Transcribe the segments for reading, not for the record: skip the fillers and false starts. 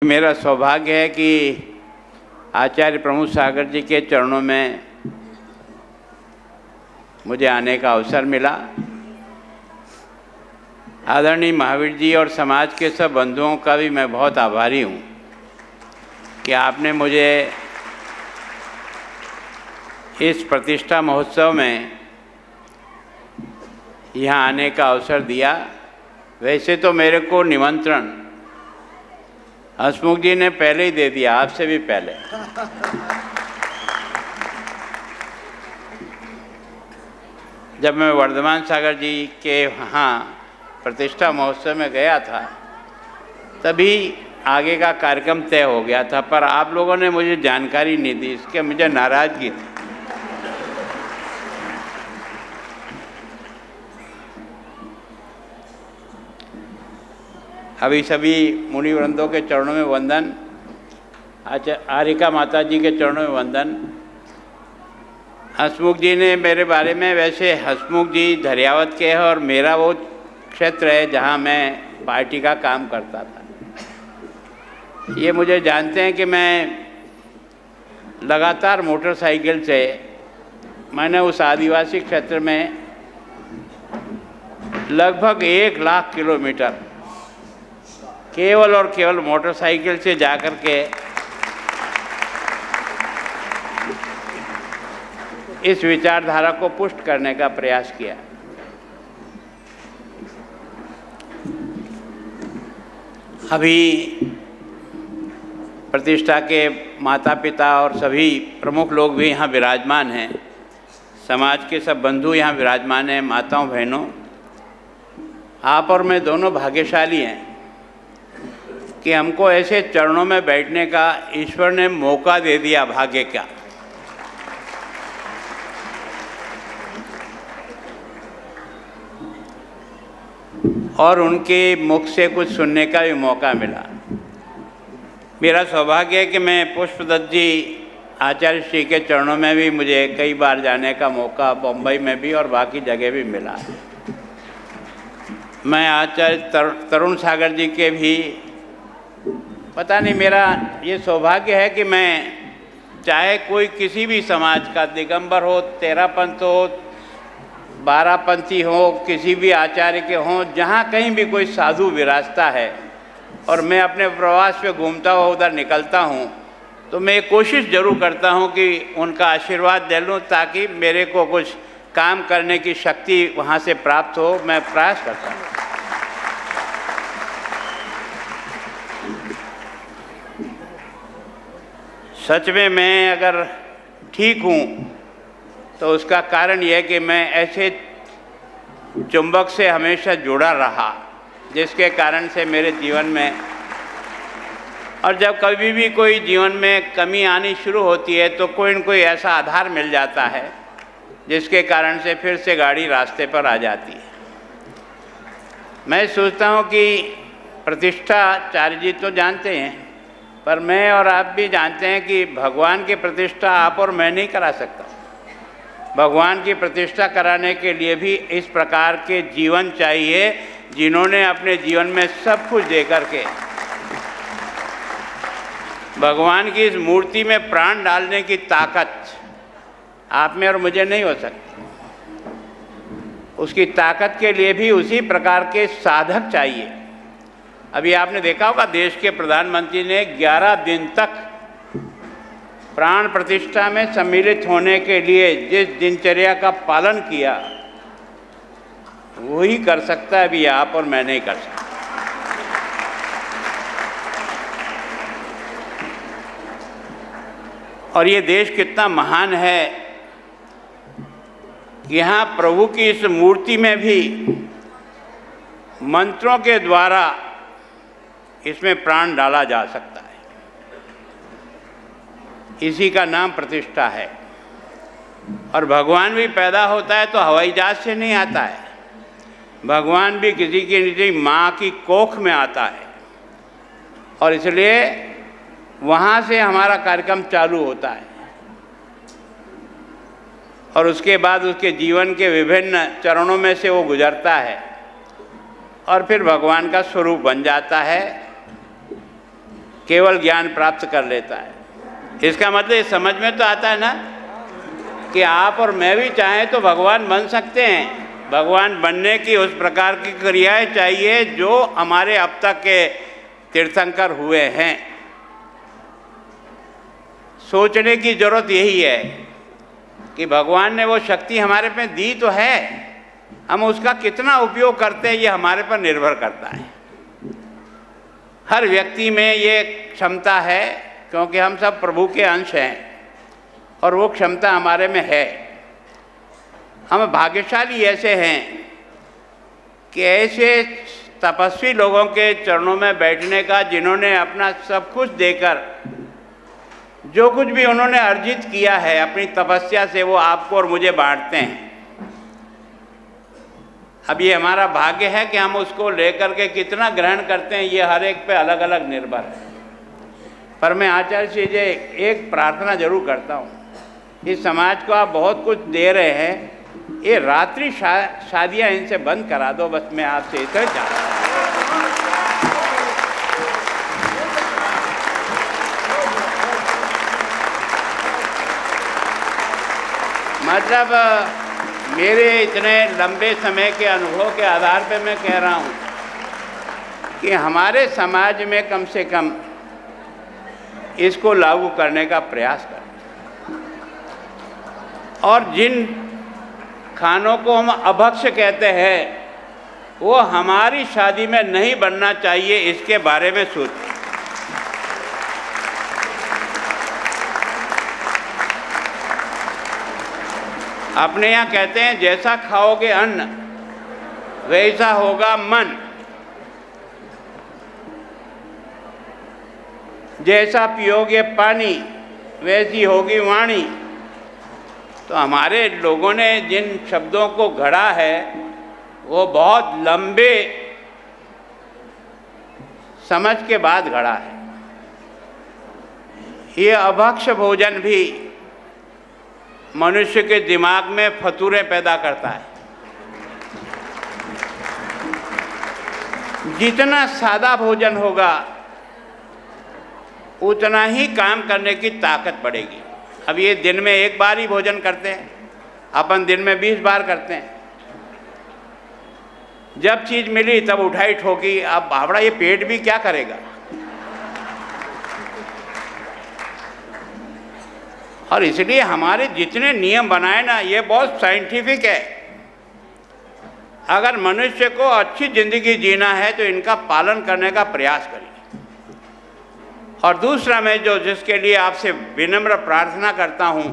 मेरा सौभाग्य है कि आचार्य प्रमोद सागर जी के चरणों में मुझे आने का अवसर मिला। आदरणीय महावीर जी और समाज के सब बंधुओं का भी मैं बहुत आभारी हूँ कि आपने मुझे इस प्रतिष्ठा महोत्सव में यहाँ आने का अवसर दिया। वैसे तो मेरे को निमंत्रण हसमुख जी ने पहले ही दे दिया, आपसे भी पहले। जब मैं वर्धमान सागर जी के वहाँ प्रतिष्ठा महोत्सव में गया था तभी आगे का कार्यक्रम तय हो गया था, पर आप लोगों ने मुझे जानकारी नहीं दी, इसके मुझे नाराज़गी थी। अभी सभी मुनि वृंदों के चरणों में वंदन, आरिका माता जी के चरणों में वंदन। हसमुख जी ने मेरे बारे में, वैसे हसमुख जी धरियावत के हैं और मेरा वो क्षेत्र है जहाँ मैं पार्टी का काम करता था। ये मुझे जानते हैं कि मैं लगातार मोटरसाइकिल से, मैंने उस आदिवासी क्षेत्र में लगभग 1 लाख किलोमीटर केवल और केवल मोटरसाइकिल से जाकर के इस विचारधारा को पुष्ट करने का प्रयास किया। अभी प्रतिष्ठा के माता पिता और सभी प्रमुख लोग भी यहाँ विराजमान हैं, समाज के सब बंधु यहाँ विराजमान हैं। माताओं बहनों, आप और मैं दोनों भाग्यशाली हैं कि हमको ऐसे चरणों में बैठने का ईश्वर ने मौका दे दिया, भाग्य का। और उनके मुख से कुछ सुनने का भी मौका मिला। मेरा सौभाग्य है कि मैं पुष्पदत्त जी आचार्य श्री के चरणों में भी मुझे कई बार जाने का मौका बम्बई में भी और बाकी जगह भी मिला। मैं आचार्य तरुण सागर जी के भी, पता नहीं, मेरा ये सौभाग्य है कि मैं चाहे कोई किसी भी समाज का, दिगंबर हो, तेरापंथ हो, बारापंथी हो, किसी भी आचार्य के हों, जहाँ कहीं भी कोई साधु विराजता है और मैं अपने प्रवास पे घूमता हुआ उधर निकलता हूँ तो मैं कोशिश ज़रूर करता हूँ कि उनका आशीर्वाद ले लूँ ताकि मेरे को कुछ काम करने की शक्ति वहाँ से प्राप्त हो। मैं प्रयास करता हूँ। सच में मैं अगर ठीक हूँ तो उसका कारण यह है कि मैं ऐसे चुंबक से हमेशा जुड़ा रहा जिसके कारण से मेरे जीवन में, और जब कभी भी कोई जीवन में कमी आनी शुरू होती है तो कोई न कोई ऐसा आधार मिल जाता है जिसके कारण से फिर से गाड़ी रास्ते पर आ जाती है। मैं सोचता हूँ कि प्रतिष्ठा आचार्य जी तो जानते हैं, पर मैं और आप भी जानते हैं कि भगवान की प्रतिष्ठा आप और मैं नहीं करा सकता। भगवान की प्रतिष्ठा कराने के लिए भी इस प्रकार के जीवन चाहिए जिन्होंने अपने जीवन में सब कुछ दे करके भगवान की इस मूर्ति में प्राण डालने की ताकत आप में और मुझे नहीं हो सकती। उसकी ताकत के लिए भी उसी प्रकार के साधक चाहिए। अभी आपने देखा होगा, देश के प्रधानमंत्री ने 11 दिन तक प्राण प्रतिष्ठा में सम्मिलित होने के लिए जिस दिनचर्या का पालन किया वही कर सकता है, अभी आप और मैं नहीं कर सकते। और ये देश कितना महान है कि यहाँ प्रभु की इस मूर्ति में भी मंत्रों के द्वारा इसमें प्राण डाला जा सकता है। इसी का नाम प्रतिष्ठा है। और भगवान भी पैदा होता है तो हवाई जहाज से नहीं आता है, भगवान भी किसी की नीचे माँ की कोख में आता है। और इसलिए वहाँ से हमारा कार्यक्रम चालू होता है और उसके बाद उसके जीवन के विभिन्न चरणों में से वो गुजरता है और फिर भगवान का स्वरूप बन जाता है। केवल ज्ञान प्राप्त कर लेता है। इसका मतलब ये समझ में तो आता है ना कि आप और मैं भी चाहें तो भगवान बन सकते हैं। भगवान बनने की उस प्रकार की क्रियाएं चाहिए जो हमारे अब तक के तीर्थंकर हुए हैं। सोचने की जरूरत यही है कि भगवान ने वो शक्ति हमारे पे दी तो है, हम उसका कितना उपयोग करते हैं ये हमारे पर निर्भर करता है। हर व्यक्ति में ये क्षमता है क्योंकि हम सब प्रभु के अंश हैं और वो क्षमता हमारे में है। हम भाग्यशाली ऐसे हैं कि ऐसे तपस्वी लोगों के चरणों में बैठने का, जिन्होंने अपना सब कुछ देकर जो कुछ भी उन्होंने अर्जित किया है अपनी तपस्या से, वो आपको और मुझे बांटते हैं। अब ये हमारा भाग्य है कि हम उसको लेकर के कितना ग्रहण करते हैं ये हर एक पे अलग अलग निर्भर है। पर मैं आचार्य जी से एक प्रार्थना जरूर करता हूँ, इस समाज को आप बहुत कुछ दे रहे हैं, ये रात्रि शादियाँ इनसे बंद करा दो, बस मैं आपसे इतना चाहता हूँ। मतलब मेरे इतने लंबे समय के अनुभव के आधार पर मैं कह रहा हूँ कि हमारे समाज में कम से कम इसको लागू करने का प्रयास करें। और जिन खानों को हम अभक्ष्य कहते हैं वो हमारी शादी में नहीं बनना चाहिए, इसके बारे में सोचें। अपने यहाँ कहते हैं जैसा खाओगे अन्न वैसा होगा मन, जैसा पियोगे पानी वैसी होगी वाणी। तो हमारे लोगों ने जिन शब्दों को गढ़ा है वो बहुत लंबे समझ के बाद गढ़ा है। ये अभक्ष्य भोजन भी मनुष्य के दिमाग में फतूरे पैदा करता है। जितना सादा भोजन होगा उतना ही काम करने की ताकत बढ़ेगी। अब ये दिन में एक बार ही भोजन करते हैं, अपन दिन में 20 बार करते हैं। जब चीज़ मिली तब उठाई ठोकी, अब बावड़ा ये पेट भी क्या करेगा। और इसलिए हमारे जितने नियम बनाए ना ये बहुत साइंटिफिक है। अगर मनुष्य को अच्छी जिंदगी जीना है तो इनका पालन करने का प्रयास करिए। और दूसरा मैं जिसके लिए आपसे विनम्र प्रार्थना करता हूँ,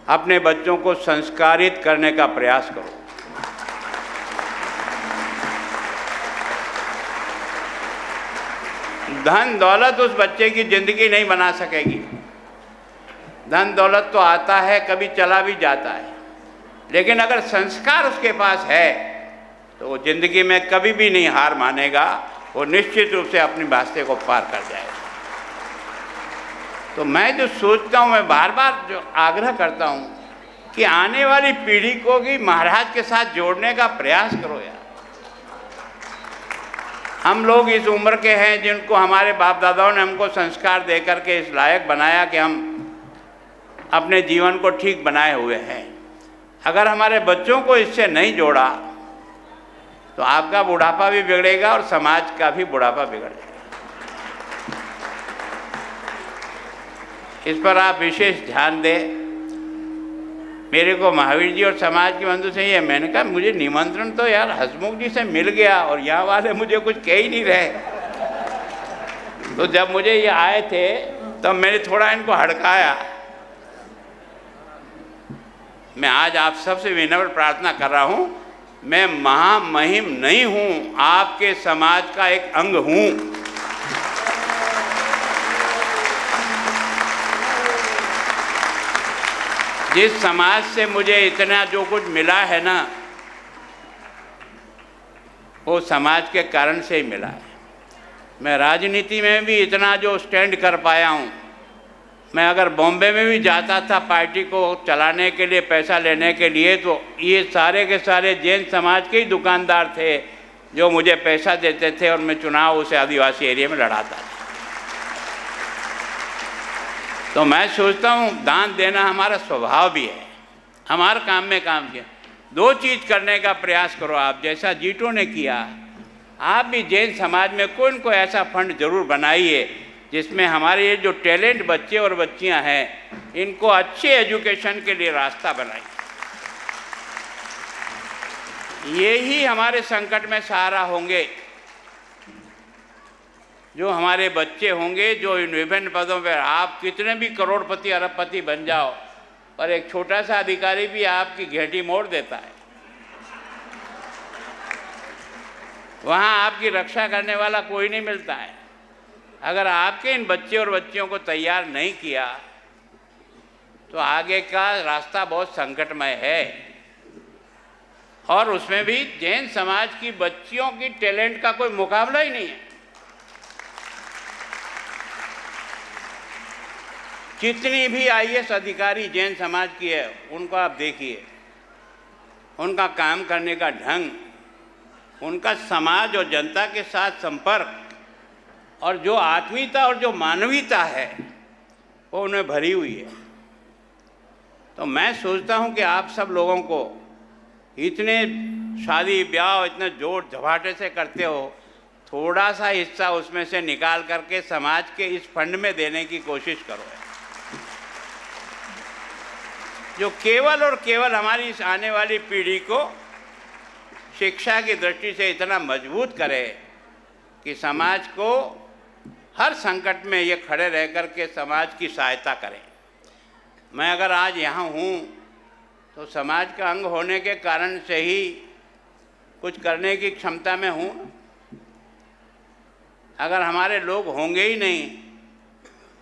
अपने बच्चों को संस्कारित करने का प्रयास करो। धन दौलत उस बच्चे की जिंदगी नहीं बना सकेगी। धन दौलत तो आता है, कभी चला भी जाता है, लेकिन अगर संस्कार उसके पास है तो वो जिंदगी में कभी भी नहीं हार मानेगा, वो निश्चित रूप से अपनी रास्ते को पार कर जाएगा। तो मैं जो सोचता हूँ, मैं बार बार जो आग्रह करता हूँ कि आने वाली पीढ़ी को भी महाराज के साथ जोड़ने का प्रयास करो यार। हम लोग इस उम्र के हैं जिनको हमारे बाप दादाओं ने हमको संस्कार दे करके इस लायक बनाया कि हम अपने जीवन को ठीक बनाए हुए हैं। अगर हमारे बच्चों को इससे नहीं जोड़ा तो आपका बुढ़ापा भी बिगड़ेगा और समाज का भी बुढ़ापा बिगड़ेगा। इस पर आप विशेष ध्यान दें। मेरे को महावीर जी और समाज के बंधु से ये मैंने कहा मुझे निमंत्रण तो यार हसमुख जी से मिल गया और यहाँ वाले मुझे कुछ कह ही नहीं रहे। तो जब मुझे ये आए थे तब मैंने थोड़ा इनको हड़काया। मैं आज आप सबसे विनम्र प्रार्थना कर रहा हूँ, मैं महामहिम नहीं हूँ, आपके समाज का एक अंग हूँ। जिस समाज से मुझे इतना जो कुछ मिला है ना, वो समाज के कारण से ही मिला है। मैं राजनीति में भी इतना जो स्टैंड कर पाया हूँ, मैं अगर बॉम्बे में भी जाता था पार्टी को चलाने के लिए, पैसा लेने के लिए, तो ये सारे के सारे जैन समाज के ही दुकानदार थे जो मुझे पैसा देते थे और मैं चुनाव उसे आदिवासी एरिया में लड़ाता था। तो मैं सोचता हूँ दान देना हमारा स्वभाव भी है, हमारे काम में काम किया। दो चीज़ करने का प्रयास करो आप, जैसा जीटो ने किया। आप भी जैन समाज में कोई न कोई ऐसा फंड जरूर बनाइए जिसमें हमारे ये जो टैलेंट बच्चे और बच्चियां हैं इनको अच्छे एजुकेशन के लिए रास्ता बनाइए। ये ही हमारे संकट में सहारा होंगे। जो हमारे बच्चे होंगे जो इन विभिन्न पदों पर, आप कितने भी करोड़पति अरबपति बन जाओ पर एक छोटा सा अधिकारी भी आपकी घेटी मोड़ देता है। वहाँ आपकी रक्षा करने वाला कोई नहीं मिलता है। अगर आपके इन बच्चे और बच्चियों को तैयार नहीं किया तो आगे का रास्ता बहुत संकटमय है। और उसमें भी जैन समाज की बच्चियों की टैलेंट का कोई मुकाबला ही नहीं है। जितनी भी आईएएस अधिकारी जैन समाज की है उनको आप देखिए, उनका काम करने का ढंग, उनका समाज और जनता के साथ संपर्क और जो आत्मीयता और जो मानवीयता है वो उन्हें भरी हुई है। तो मैं सोचता हूँ कि आप सब लोगों को इतने शादी ब्याह इतने जोर झपाटे से करते हो, थोड़ा सा हिस्सा उसमें से निकाल करके समाज के इस फंड में देने की कोशिश करो, जो केवल और केवल हमारी इस आने वाली पीढ़ी को शिक्षा की दृष्टि से इतना मजबूत करे कि समाज को हर संकट में ये खड़े रह कर के समाज की सहायता करें। मैं अगर आज यहाँ हूँ तो समाज का अंग होने के कारण से ही कुछ करने की क्षमता में हूँ। अगर हमारे लोग होंगे ही नहीं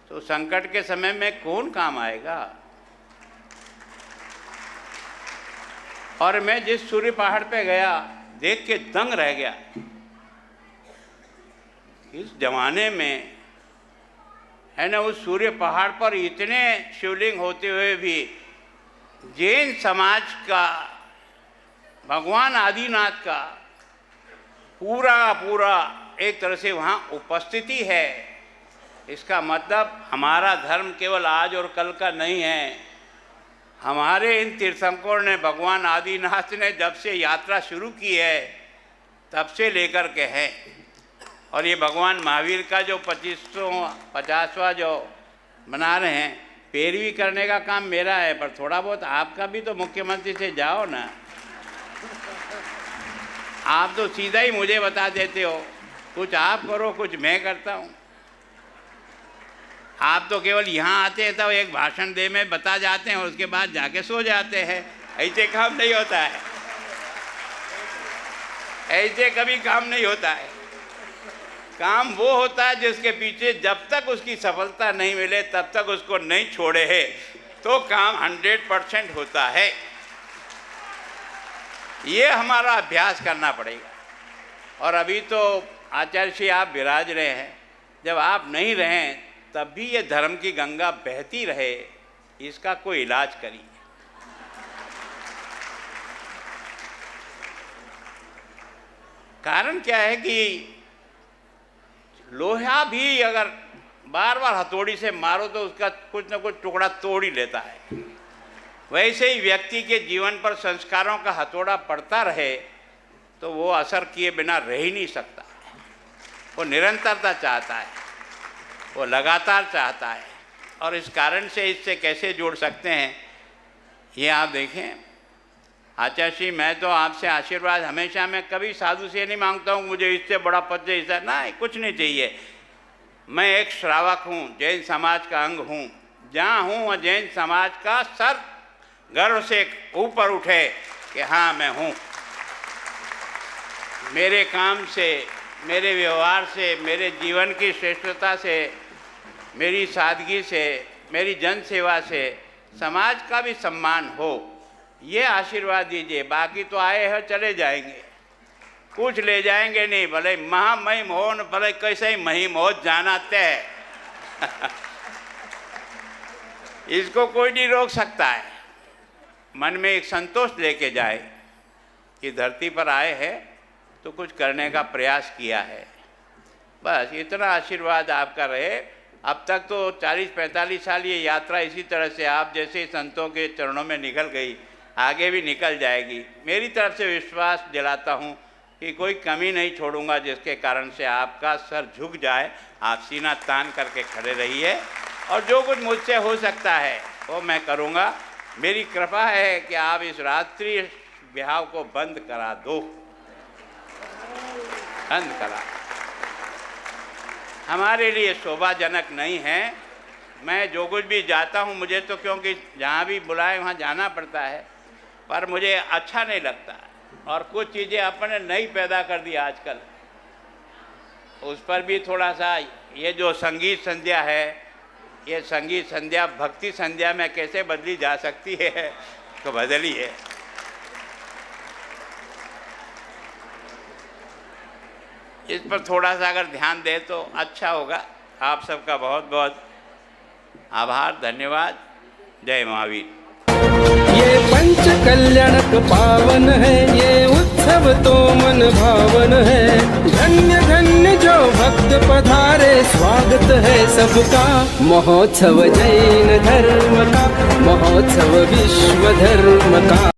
तो संकट के समय में कौन काम आएगा। और मैं जिस सूर्य पहाड़ पे गया देख के दंग रह गया। इस जमाने में है ना, उस सूर्य पहाड़ पर इतने शिवलिंग होते हुए भी जैन समाज का, भगवान आदिनाथ का पूरा एक तरह से वहाँ उपस्थिति है। इसका मतलब हमारा धर्म केवल आज और कल का नहीं है। हमारे इन तीर्थंकरों ने, भगवान आदिनाथ ने जब से यात्रा शुरू की है तब से लेकर के है। और ये भगवान महावीर का जो 50वां जो मना रहे हैं, पैरवी करने का काम मेरा है, पर थोड़ा बहुत आपका भी तो मुख्यमंत्री से जाओ ना। आप तो सीधा ही मुझे बता देते हो, कुछ आप करो कुछ मैं करता हूँ। आप तो केवल यहाँ आते हैं तो एक भाषण दे में बता जाते हैं और उसके बाद जाके सो जाते हैं। ऐसे काम नहीं होता है, ऐसे कभी काम नहीं होता है। काम वो होता है जिसके पीछे जब तक उसकी सफलता नहीं मिले तब तक उसको नहीं छोड़े है तो काम 100% होता है। ये हमारा अभ्यास करना पड़ेगा। और अभी तो आचार्य श्री आप विराज रहे हैं, जब आप नहीं रहें तब भी ये धर्म की गंगा बहती रहे, इसका कोई इलाज करिए। कारण क्या है कि लोहा भी अगर बार बार हथौड़ी से मारो तो उसका कुछ न कुछ टुकड़ा तोड़ ही लेता है। वैसे ही व्यक्ति के जीवन पर संस्कारों का हथौड़ा पड़ता रहे तो वो असर किए बिना रह ही नहीं सकता। वो निरंतरता चाहता है, वो लगातार चाहता है। और इस कारण से इससे कैसे जोड़ सकते हैं ये आप देखें। आचार्य श्री, मैं तो आपसे आशीर्वाद हमेशा, मैं कभी साधु से नहीं मांगता हूँ मुझे इससे बड़ा पद दे, इससे ना, कुछ नहीं चाहिए। मैं एक श्रावक हूँ, जैन समाज का अंग हूँ। जहाँ हूँ वह जैन समाज का सर गर्व से ऊपर उठे कि हाँ मैं हूँ। मेरे काम से, मेरे व्यवहार से, मेरे जीवन की श्रेष्ठता से, मेरी सादगी से, मेरी जन सेवा से समाज का भी सम्मान हो, ये आशीर्वाद दीजिए। बाकी तो आए हैं चले जाएंगे, कुछ ले जाएंगे नहीं, भले महामहिम हो न भले कैसे ही महिम हो, जाना तय। इसको कोई नहीं रोक सकता है। मन में एक संतोष लेके जाए कि धरती पर आए हैं तो कुछ करने का प्रयास किया है, बस इतना आशीर्वाद आपका रहे। अब तक तो 40-45 साल ये यात्रा इसी तरह से आप जैसे संतों के चरणों में निकल गई, आगे भी निकल जाएगी। मेरी तरफ से विश्वास दिलाता हूँ कि कोई कमी नहीं छोड़ूंगा जिसके कारण से आपका सर झुक जाए। आप सीना तान करके खड़े रहिए और जो कुछ मुझसे हो सकता है वो मैं करूँगा। मेरी कृपा है कि आप इस रात्रि विवाह को बंद करा दो, बंद करा। हमारे लिए शोभाजनक नहीं है। मैं जो कुछ भी जाता हूँ, मुझे तो क्योंकि जहाँ भी बुलाए वहाँ जाना पड़ता है, पर मुझे अच्छा नहीं लगता। और कुछ चीज़ें अपने नई पैदा कर दी आजकल, उस पर भी थोड़ा सा ये जो संगीत संध्या है, ये संगीत संध्या भक्ति संध्या में कैसे बदली जा सकती है तो बदली है। इस पर थोड़ा सा अगर ध्यान दे तो अच्छा होगा। आप सबका बहुत बहुत आभार, धन्यवाद। जय महावीर। ये पंच कल्याणक पावन है, ये उत्सव तो मन भावन है। धन्य धन्य जो भक्त पधारे, स्वागत है सबका। महोत्सव जैन धर्म का, महोत्सव विश्व धर्म का।